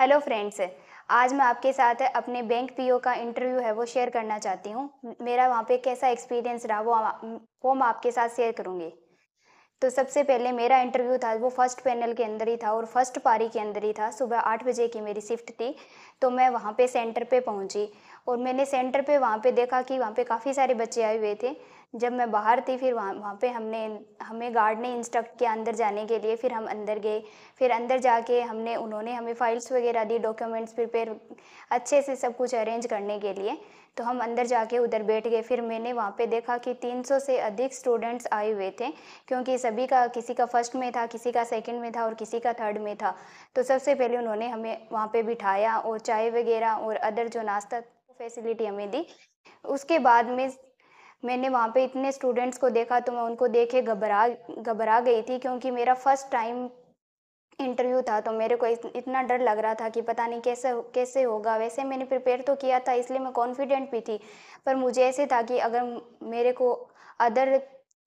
Hello friends. आज मैं आपके साथ अपने बैंक पीओ का इंटरव्यू है वो शेयर करना चाहती हूँ। मेरा वहाँ पे कैसा एक्सपीरियंस रहा वो मैं आपके साथ शेयर करूँगी। तो सबसे पहले मेरा इंटरव्यू था वो फर्स्ट पैनल के अंदर ही था और फर्स्ट पारी के अंदर ही था। सुबह 8 बजे की मेरी शिफ्ट थी। तो मैं वहाँ पे सेंटर पे पहुँची और मैंने सेंटर पे वहाँ पे देखा कि वहाँ पे काफ़ी सारे बच्चे आए हुए थे। जब मैं बाहर थी फिर वहाँ वहाँ पे हमें गार्ड ने इंस्ट्रक्ट किया अंदर जाने के लिए। फिर हम अंदर गए। फिर अंदर जाके उन्होंने हमें फाइल्स वगैरह दी, डॉक्यूमेंट्स प्रिपेयर अच्छे से सब कुछ अरेंज करने के लिए। तो हम अंदर जाके उधर बैठ गए। फिर मैंने वहाँ पे देखा कि 300 से अधिक स्टूडेंट्स आए हुए थे, क्योंकि सभी का किसी का फर्स्ट में था, किसी का सेकंड में था और किसी का थर्ड में था। तो सबसे पहले उन्होंने हमें वहाँ पे बिठाया और चाय वगैरह और अदर जो नाश्ता फैसिलिटी हमें दी। उसके बाद में मैंने वहाँ पे इतने स्टूडेंट्स को देखा तो मैं उनको देख के घबरा गई थी, क्योंकि मेरा फर्स्ट टाइम इंटरव्यू था। तो मेरे को इतना डर लग रहा था कि पता नहीं कैसे कैसे होगा। वैसे मैंने प्रिपेयर तो किया था इसलिए मैं कॉन्फिडेंट भी थी, पर मुझे ऐसे था कि अगर मेरे को अदर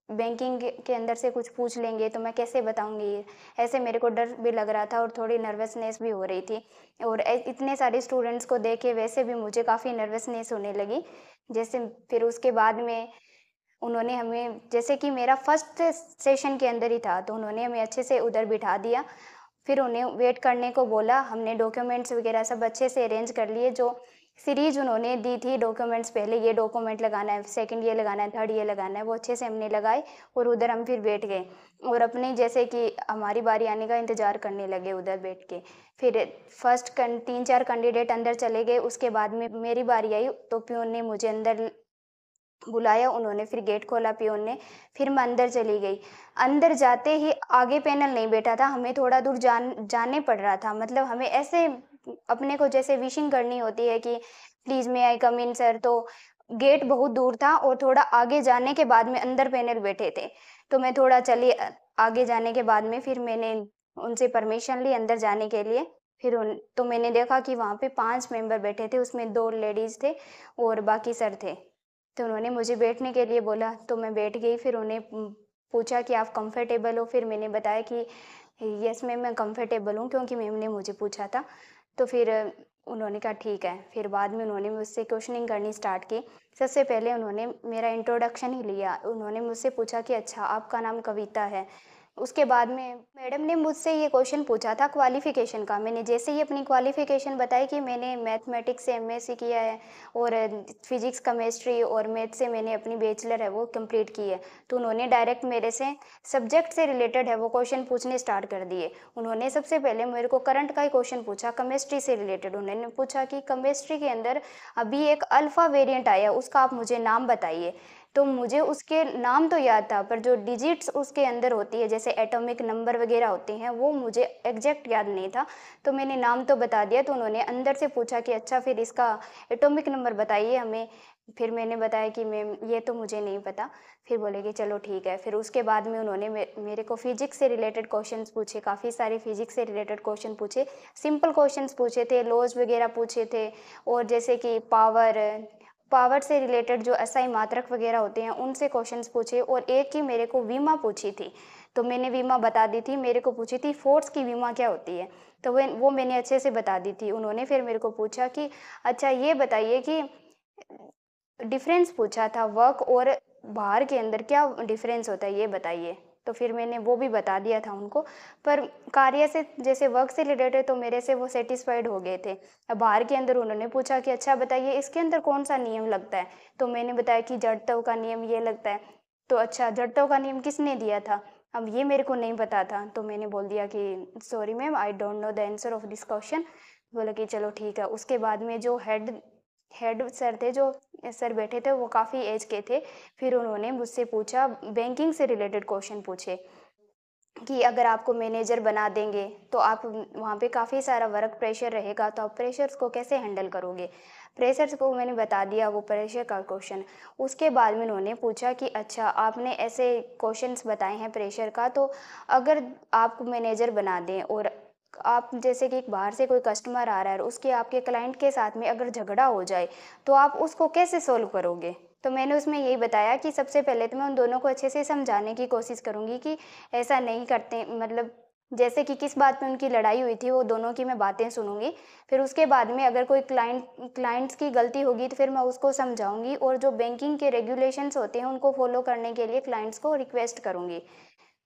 बैंकिंग के अंदर से कुछ पूछ लेंगे तो मैं कैसे बताऊंगी ये। ऐसे मेरे को डर भी लग रहा था और थोड़ी नर्वसनेस भी हो रही थी। और इतने सारे स्टूडेंट्स को देख के वैसे भी मुझे काफ़ी नर्वसनेस होने लगी। जैसे फिर उसके बाद में उन्होंने हमें, जैसे कि मेरा फर्स्ट सेशन के अंदर ही था, तो उन्होंने हमें अच्छे से उधर बिठा दिया। फिर उन्हें वेट करने को बोला। हमने डॉक्यूमेंट्स वगैरह सब अच्छे से अरेंज कर लिए। जो सीरीज़ उन्होंने दी थी डॉक्यूमेंट्स, पहले ये डॉक्यूमेंट लगाना है, सेकंड ये लगाना है, थर्ड ये लगाना है, वो अच्छे से हमने लगाए और उधर हम फिर बैठ गए और अपने जैसे कि हमारी बारी आने का इंतज़ार करने लगे उधर बैठ के। फिर 3-4 कैंडिडेट अंदर चले गए। उसके बाद में मेरी बारी आई तो पियून ने मुझे अंदर बुलाया। उन्होंने फिर गेट खोला पियून ने। फिर मैं अंदर चली गई। अंदर जाते ही आगे पैनल नहीं बैठा था, हमें थोड़ा दूर जाने पड़ रहा था। मतलब हमें ऐसे अपने को जैसे विशिंग करनी होती है कि please may I come in sir. तो गेट बहुत दूर था और थोड़ा आगे जाने के बाद में अंदर पैनल बैठे थे। तो मैं थोड़ा चली आगे जाने के बाद में फिर मैंने उनसे परमिशन ली अंदर जाने के लिए। फिर तो मैंने देखा कि वहाँ पे 5 मेंबर बैठे थे, उसमें 2 लेडीज़ थे और बाकी सर थे। तो उन्होंने मुझे बैठने के लिए बोला तो मैं बैठ गई। फिर पूछा कि आप कंफर्टेबल हो? फिर मैंने बताया कि यस मैम, मैं कंफर्टेबल हूँ, क्योंकि मैम ने मुझे पूछा था। तो फिर उन्होंने कहा ठीक है। फिर बाद में उन्होंने मुझसे क्वेश्चनिंग करनी स्टार्ट की। सबसे पहले उन्होंने मेरा इंट्रोडक्शन ही लिया। उन्होंने मुझसे पूछा कि अच्छा आपका नाम कविता है। उसके बाद में मैडम ने मुझसे ये क्वेश्चन पूछा था क्वालिफ़िकेशन का। मैंने जैसे ही अपनी क्वालिफ़िकेशन बताई कि मैंने मैथमेटिक्स से एमएससी किया है और फिज़िक्स, केमिस्ट्री और मैथ से मैंने अपनी बैचलर है वो कंप्लीट की है। तो उन्होंने डायरेक्ट मेरे से सब्जेक्ट से रिलेटेड है वो क्वेश्चन पूछने स्टार्ट कर दिए। उन्होंने सबसे पहले मेरे को करंट का ही क्वेश्चन पूछा, केमिस्ट्री से रिलेटेड। उन्होंने पूछा कि केमिस्ट्री के अंदर अभी एक अल्फ़ा वेरिएंट आया, उसका आप मुझे नाम बताइए। तो मुझे उसके नाम तो याद था, पर जो डिजिट्स उसके अंदर होती है, जैसे एटॉमिक नंबर वगैरह होते हैं, वो मुझे एग्जैक्ट याद नहीं था। तो मैंने नाम तो बता दिया। तो उन्होंने अंदर से पूछा कि अच्छा फिर इसका एटॉमिक नंबर बताइए हमें। फिर मैंने बताया कि मैम ये तो मुझे नहीं पता। फिर बोले कि चलो ठीक है। फिर उसके बाद में उन्होंने मेरे को फिजिक्स से रिलेटेड क्वेश्चंस पूछे, काफ़ी सारे फिजिक्स से रिलेटेड क्वेश्चन पूछे। सिंपल क्वेश्चंस पूछे थे, लॉज वगैरह पूछे थे और जैसे कि पावर से रिलेटेड जो एसआई मात्रक वगैरह होते हैं उनसे क्वेश्चंस पूछे। और एक की मेरे को विमा पूछी थी, तो मैंने विमा बता दी थी। मेरे को पूछी थी फोर्स की विमा क्या होती है, तो वो मैंने अच्छे से बता दी थी। उन्होंने फिर मेरे को पूछा कि अच्छा ये बताइए कि डिफरेंस पूछा था वर्क और बाहर के अंदर क्या डिफरेंस होता है ये बताइए। तो फिर मैंने वो भी बता दिया था उनको। पर कार्य से जैसे वर्क से रिलेटेड तो मेरे से वो सेटिस्फाइड हो गए थे। अब बाहर के अंदर उन्होंने पूछा कि अच्छा बताइए इसके अंदर कौन सा नियम लगता है। तो मैंने बताया कि जड़त्व का नियम ये लगता है। तो अच्छा जड़त्व का नियम किसने दिया था, अब ये मेरे को नहीं पता था। तो मैंने बोल दिया कि sorry ma'am, I don't know the answer of this question. बोला कि चलो ठीक है। उसके बाद में जो हेड हेड सर थे, जो सर बैठे थे, वो काफ़ी एज के थे। फिर उन्होंने मुझसे पूछा, बैंकिंग से रिलेटेड क्वेश्चन पूछे कि अगर आपको मैनेजर बना देंगे तो आप वहाँ पे काफ़ी सारा वर्क प्रेशर रहेगा, तो आप प्रेशर्स को कैसे हैंडल करोगे। प्रेशर्स को मैंने बता दिया वो प्रेशर का क्वेश्चन। उसके बाद में उन्होंने पूछा कि अच्छा आपने ऐसे क्वेश्चंस बताए हैं प्रेशर का, तो अगर आपको मैनेजर बना दें और आप जैसे कि बाहर से कोई कस्टमर आ रहा है और उसके आपके क्लाइंट के साथ में अगर झगड़ा हो जाए तो आप उसको कैसे सोल्व करोगे। तो मैंने उसमें यही बताया कि सबसे पहले तो मैं उन दोनों को अच्छे से समझाने की कोशिश करूँगी कि ऐसा नहीं करते, मतलब जैसे कि किस बात पे उनकी लड़ाई हुई थी, वो दोनों की मैं बातें सुनूँगी। फिर उसके बाद में अगर कोई क्लाइंट्स की गलती होगी तो फिर मैं उसको समझाऊँगी और जो बैंकिंग के रेगुलेशंस होते हैं उनको फ़ॉलो करने के लिए क्लाइंट्स को रिक्वेस्ट करूँगी।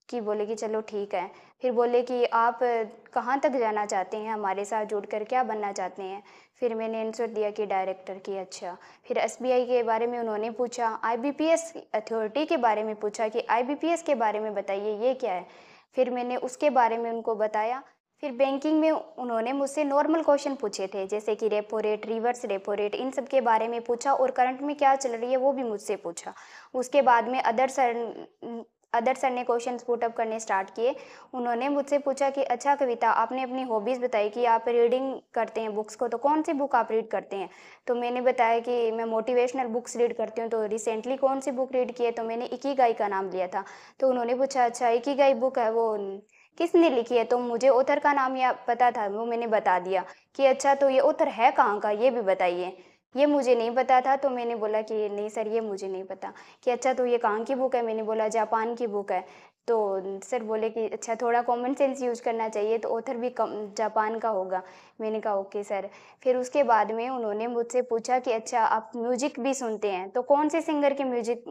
कि बोले कि चलो ठीक है। फिर बोले कि आप कहाँ तक जाना चाहते हैं हमारे साथ जुड़कर, क्या बनना चाहते हैं? फिर मैंने आंसर दिया कि डायरेक्टर की। अच्छा। फिर एसबीआई के बारे में उन्होंने पूछा, आईबीपीएस अथॉरिटी के बारे में पूछा कि आईबीपीएस के बारे में बताइए, ये क्या है? फिर मैंने उसके बारे में उनको बताया। फिर बैंकिंग में उन्होंने मुझसे नॉर्मल क्वेश्चन पूछे थे, जैसे कि repo rate, reverse repo rate, इन सब के बारे में पूछा और करंट में क्या चल रही है वो भी मुझसे पूछा। उसके बाद में अदर सर ने क्वेश्चंस पुट अप करने स्टार्ट किए। उन्होंने मुझसे पूछा कि अच्छा कविता, आपने अपनी हॉबीज़ बताई कि आप रीडिंग करते हैं बुक्स को, तो कौन सी बुक आप रीड करते हैं? तो मैंने बताया कि मैं मोटिवेशनल बुक्स रीड करती हूँ। तो रिसेंटली कौन सी बुक रीड की है? तो मैंने इकिगाई का नाम लिया था। तो उन्होंने पूछा, अच्छा इकिगाई बुक है वो किसने लिखी है? तो मुझे ऑथर का नाम या पता था, वो मैंने बता दिया कि अच्छा तो ये ऑथर है कहाँ का, ये भी बताइए। ये मुझे नहीं पता था, तो मैंने बोला कि नहीं सर, ये मुझे नहीं पता। कि अच्छा तो ये कहाँ की बुक है? मैंने बोला जापान की बुक है। तो सर बोले कि अच्छा थोड़ा कॉमन सेंस यूज़ करना चाहिए, तो ऑथर भी जापान का होगा। मैंने कहा ओके सर। फिर उसके बाद में उन्होंने मुझसे पूछा कि अच्छा आप म्यूजिक भी सुनते हैं, तो कौन से सिंगर के म्यूजिक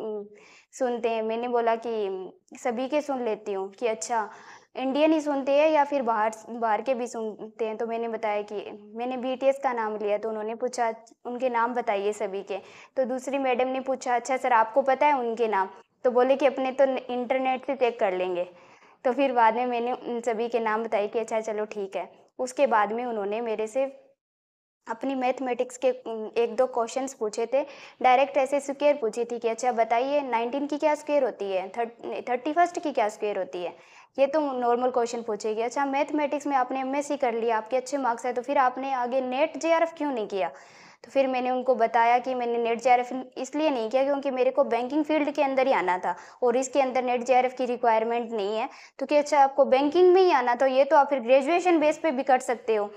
सुनते हैं? मैंने बोला कि सभी के सुन लेती हूँ। कि अच्छा इंडियन ही सुनते हैं या फिर बाहर बाहर के भी सुनते हैं? तो मैंने बताया कि मैंने बीटीएस का नाम लिया। तो उन्होंने पूछा उनके नाम बताइए सभी के। तो दूसरी मैडम ने पूछा, अच्छा सर आपको पता है उनके नाम? तो बोले कि अपने तो इंटरनेट से चेक कर लेंगे। तो फिर बाद में मैंने उन सभी के नाम बताए कि अच्छा चलो ठीक है। उसके बाद में उन्होंने मेरे से अपनी मैथमेटिक्स के 1-2 क्वेश्चन्स पूछे थे। डायरेक्ट ऐसे स्क्वायर पूछी थी कि अच्छा बताइए 19 की क्या स्क्वायर होती है? 31st की क्या स्क्वायर होती है? ये तो नॉर्मल क्वेश्चन पूछेगी। अच्छा मैथमेटिक्स में आपने एमएससी कर लिया, आपके अच्छे मार्क्स हैं, तो फिर आपने आगे नेट जेआरएफ क्यों नहीं किया? तो फिर मैंने उनको बताया कि मैंने नेट जेआरएफ इसलिए नहीं किया क्योंकि मेरे को बैंकिंग फील्ड के अंदर ही आना था और इसके अंदर नेट जेआरएफ की रिक्वायरमेंट नहीं है। तो कि अच्छा आपको बैंकिंग में ही आना, तो ये तो आप फिर ग्रेजुएशन बेस पे भी कर सकते हो।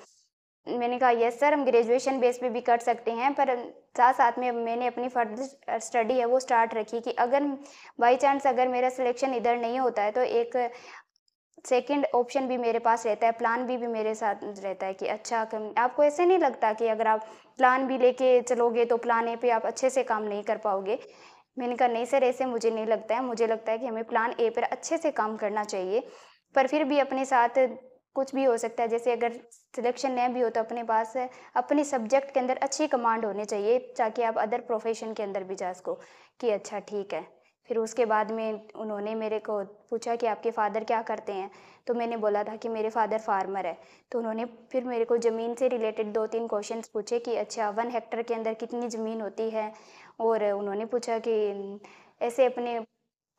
मैंने कहा यस सर, हम ग्रेजुएशन बेस पे भी कर सकते हैं, पर साथ-साथ में मैंने अपनी फर्दर स्टडी है वो स्टार्ट रखी कि अगर बाई चांस अगर मेरा सिलेक्शन इधर नहीं होता है तो एक सेकंड ऑप्शन भी मेरे पास रहता है, प्लान बी भी मेरे साथ रहता है कि अच्छा कम आपको ऐसे नहीं लगता कि अगर आप प्लान बी लेके चलोगे तो प्लान ए पे आप अच्छे से काम नहीं कर पाओगे? मैंने कहा नहीं सर, ऐसे मुझे नहीं लगता है, मुझे लगता है कि हमें प्लान ए पर अच्छे से काम करना चाहिए। पर फिर भी अपने साथ कुछ भी हो सकता है, जैसे अगर सिलेक्शन नहीं भी हो तो अपने पास अपने सब्जेक्ट के अंदर अच्छी कमांड होनी चाहिए ताकि आप अदर प्रोफेशन के अंदर भी जा सको। कि अच्छा ठीक है। फिर उसके बाद में उन्होंने मेरे को पूछा कि आपके फादर क्या करते हैं? तो मैंने बोला था कि मेरे फादर फार्मर है। तो उन्होंने फिर मेरे को ज़मीन से रिलेटेड 2-3 क्वेश्चन्स पूछे कि अच्छा 1 हेक्टेयर के अंदर कितनी ज़मीन होती है? और उन्होंने पूछा कि ऐसे अपने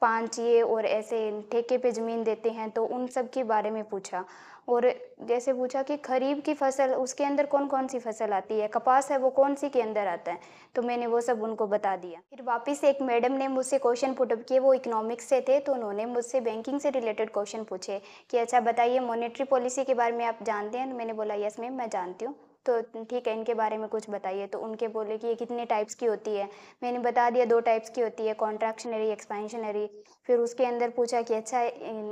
पाँचिए और ऐसे ठेके पे ज़मीन देते हैं, तो उन सब के बारे में पूछा। और जैसे पूछा कि खरीफ की फसल उसके अंदर कौन-कौन सी फसल आती है? कपास है वो कौन-सी के अंदर आता है? तो मैंने वो सब उनको बता दिया। फिर वापस से एक मैडम ने मुझसे क्वेश्चन पुट अप किए, वो इकोनॉमिक्स से थे, तो उन्होंने मुझसे बैंकिंग से रिलेटेड क्वेश्चन पूछे कि अच्छा बताइए मॉनेटरी पॉलिसी के बारे में आप जानते हैं? तो मैंने बोला यस मैम मैं जानती हूँ। तो ठीक है, इनके बारे में कुछ बताइए। तो उनके बोले कि ये कितने टाइप्स की होती है? मैंने बता दिया 2 टाइप्स की होती है, कॉन्ट्रैक्शनरी, एक्सपेंशनरी। फिर उसके अंदर पूछा कि अच्छा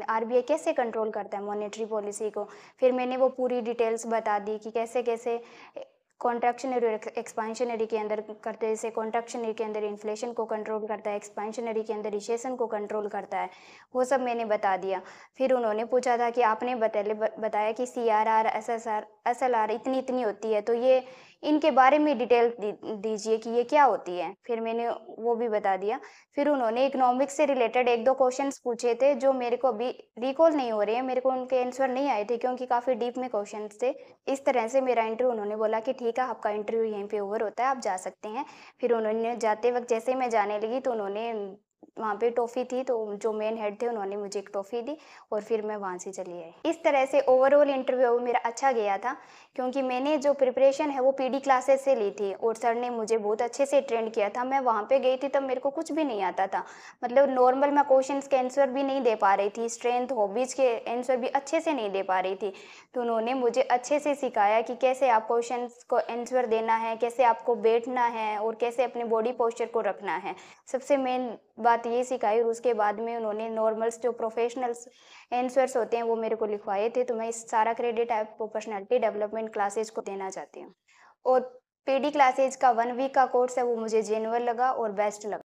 आरबीआई कैसे कंट्रोल करता है मॉनेटरी पॉलिसी को? फिर मैंने वो पूरी डिटेल्स बता दी कि कैसे-कैसे कॉन्ट्रैक्शनरी और एक्सपेंशनरी के अंदर करते हैं। जैसे कॉन्ट्रैक्शनरी के अंदर इन्फ्लेशन को कंट्रोल करता है, एक्सपेंशनरी के अंदर रिसेशन को कंट्रोल करता है। वो सब मैंने बता दिया। फिर उन्होंने पूछा था कि आपने बताया कि सीआरआर, एसएसआर, एसएलआर इतनी-इतनी होती है, तो ये इनके बारे में डिटेल दीजिए कि ये क्या होती है? फिर मैंने वो भी बता दिया। फिर उन्होंने इकोनॉमिक्स से रिलेटेड 1-2 क्वेश्चन्स पूछे थे, जो मेरे को अभी रिकॉल नहीं हो रहे हैं, मेरे को उनके आंसर नहीं आए थे क्योंकि काफ़ी डीप में क्वेश्चन्स थे। इस तरह से मेरा इंटरव्यू, उन्होंने बोला कि ठीक है, आपका इंटरव्यू यहीं पे ओवर होता है, आप जा सकते हैं। फिर उन्होंने जाते वक़्त जैसे ही मैं जाने लगी तो उन्होंने वहाँ पे टॉफ़ी थी, तो जो मेन हेड थे उन्होंने मुझे एक टॉफ़ी दी और फिर मैं वहाँ से चली आई। इस तरह से ओवरऑल इंटरव्यू मेरा अच्छा गया था क्योंकि मैंने जो प्रिपरेशन है वो पीडी क्लासेस से ली थी और सर ने मुझे बहुत अच्छे से ट्रेंड किया था। मैं वहाँ पे गई थी तब मेरे को कुछ भी नहीं आता था। मतलब नॉर्मल मैं क्वेश्चंस के आंसर भी नहीं दे पा रही थी, स्ट्रेंथ, हॉबीज़ के आंसर भी अच्छे से नहीं दे पा रही थी। तो उन्होंने मुझे अच्छे से सिखाया कि कैसे आप क्वेश्चंस को आंसर देना है, कैसे आपको बैठना है और कैसे अपने बॉडी पोस्चर को रखना है। सबसे मेन बात ये सिखाई, और उसके बाद में उन्होंने नॉर्मल्स जो प्रोफेशनल्स आंसर्स होते हैं वो मेरे को लिखवाए थे। तो मैं इस सारा क्रेडिट आपको पर्सनैलिटी डेवलपमेंट क्लासेस को देना चाहती हूँ। और पीडी क्लासेस का 1 वीक का कोर्स है, वो मुझे जेन्युइन लगा और बेस्ट लगा।